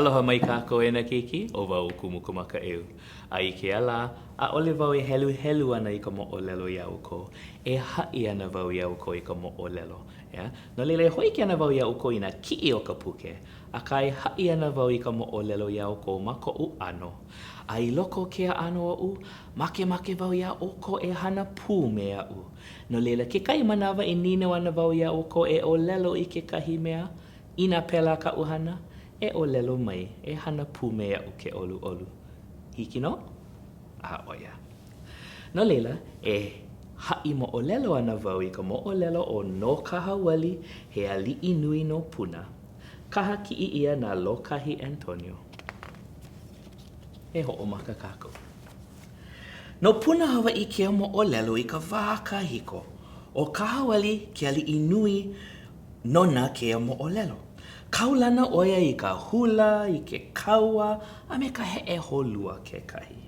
Aloha mai Kākou e na keiki, o wau Kumu Kamakaʻeu. A I ke ala, a ole wau e heluhelu ana I ka moʻolelo iau ko. E haʻi ana wau iau ko I ka moʻolelo. Yeah? No leila e hoiki ana wau iau ko I na kiʻi o ka puke. A ka e haʻi ana wau I ka moʻolelo iau ko ma koʻu ʻano. A I loko ke ʻano aʻu, make wau iau ko e hana pū me aʻu. No leila ke kai manawa e nino ana wau iau ko e ʻolelo I ke kahi mea, ina pela ka uhana, e ʻolelo mai, e hana pū me aʻu ke ʻoluʻolu. Hiki no? A oia. No leila, e haʻi moʻolelo ana wau I ka moʻolelo o no Kahawali he aliʻi nui no Puna. Kaha kiʻi ia nā lokahi Antonio. E hoʻomaka kākou. No Puna Hawaii ke moʻolelo I ka wā kahiko. O Kahawali ke aliʻi nui nona ke moʻolelo. Kaulana oia I ka hula, I ke kaua, a me ka heʻe holua kekahi.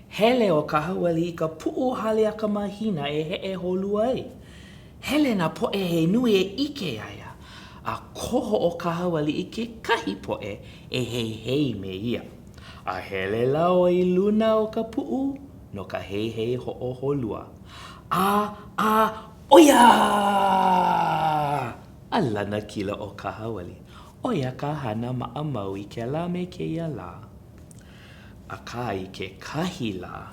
Hele o Kahawali I ka puʻu hale a ka mahina e heʻe holua ai. Hele na poʻe he nui e ike aia. A koho o Kahawali I ke kahi poʻe e hei me ia. A hele lau I luna o ka puʻu no ka hei hoʻoholua. Oia! A lana kila o Kahawali. Oia ka hana maʻamau I ke la me keia la. A ka I ke kahi la.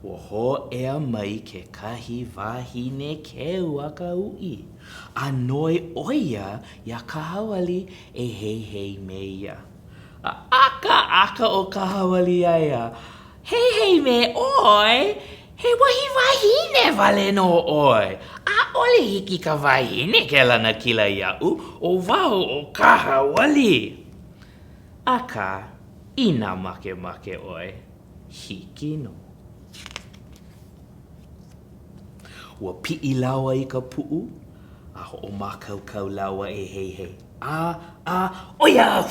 Woho ea mai ke kahi wahine keu a ka ui. A noi oia ia Kahawali e hei me ia. A aka o Kahawali aia. Hei me oi. He wahine wale no oi. A ole hiki ka wahine ke lana kila iau o wau o Kahawali. Aka ina make oi. Hiki no. Ua pi'i lawa I ka pu'u. A ho'o mākaukau lawa e hei. Oia!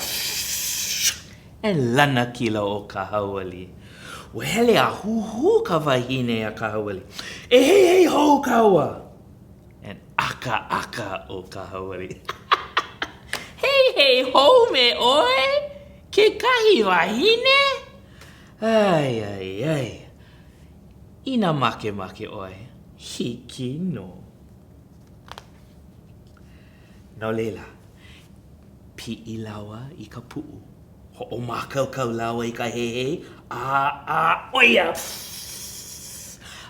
E lana kila o Kahawali. Ua hele a huhu ka wahine a Kahawali. E hei hou kaua. And aka o Kahawali. hei hou me oi. Ke kahi wahine? Ai. Ina make oi. Hiki no. No leila. Pi'i lawa I ka pu'u. Ho'o mākaukau lawa I ka hei. Oia!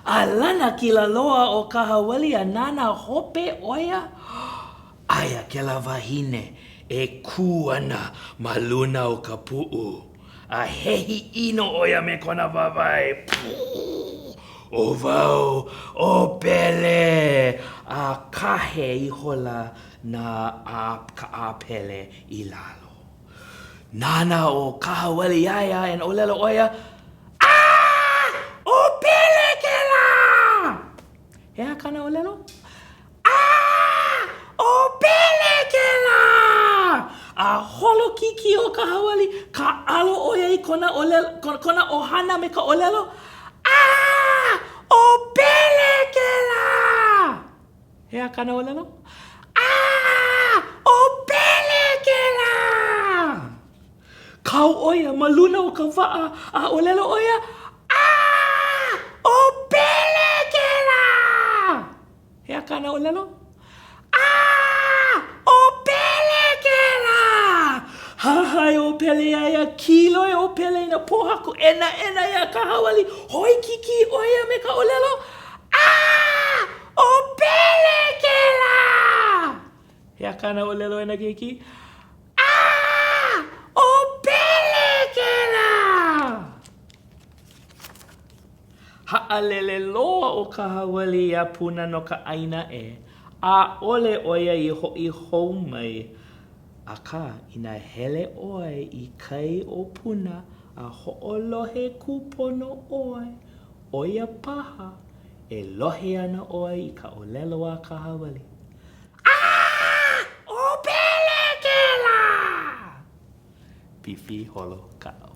A lana kila loa o Kahawali a nana hope oia. Aia ke la wahine e ku ana ma luna o ka pu'u. A hehi ino oia me kona wawai. O wau, o pele. A kahe I hola na ka apele I lalo. Nana o Kahawali aia en olelo oia. O pele ke la! Hea kana olelo? O pele ke la! A holo kiki o Kahawali ka alo oia I kona olelo, kona ohana me ka olelo. O pele ke la! Hea kana olelo? O pele ke la! Kau oia, maluna o ka waa, a olelo oia. O pele ke la! Hea kana olelo? O pele ke la! Hahai o pele aia, kiloi o pele na pohaku, ena ia Kahawali, hoi kiki oia me ka olelo. O pele ke la! Hea kana olelo ena keiki? O pele ke la! Ha'alele loa o Kahawali a Puna no ka ʻaina e. A ole oia I ho'i hou mai. A ka ina hele oi I kai o Puna a ho'olohe kupono oi. Oia paha e lohe ana oi I ka olelo a Kahawali. O pele ke la! Pipi holo ka'au.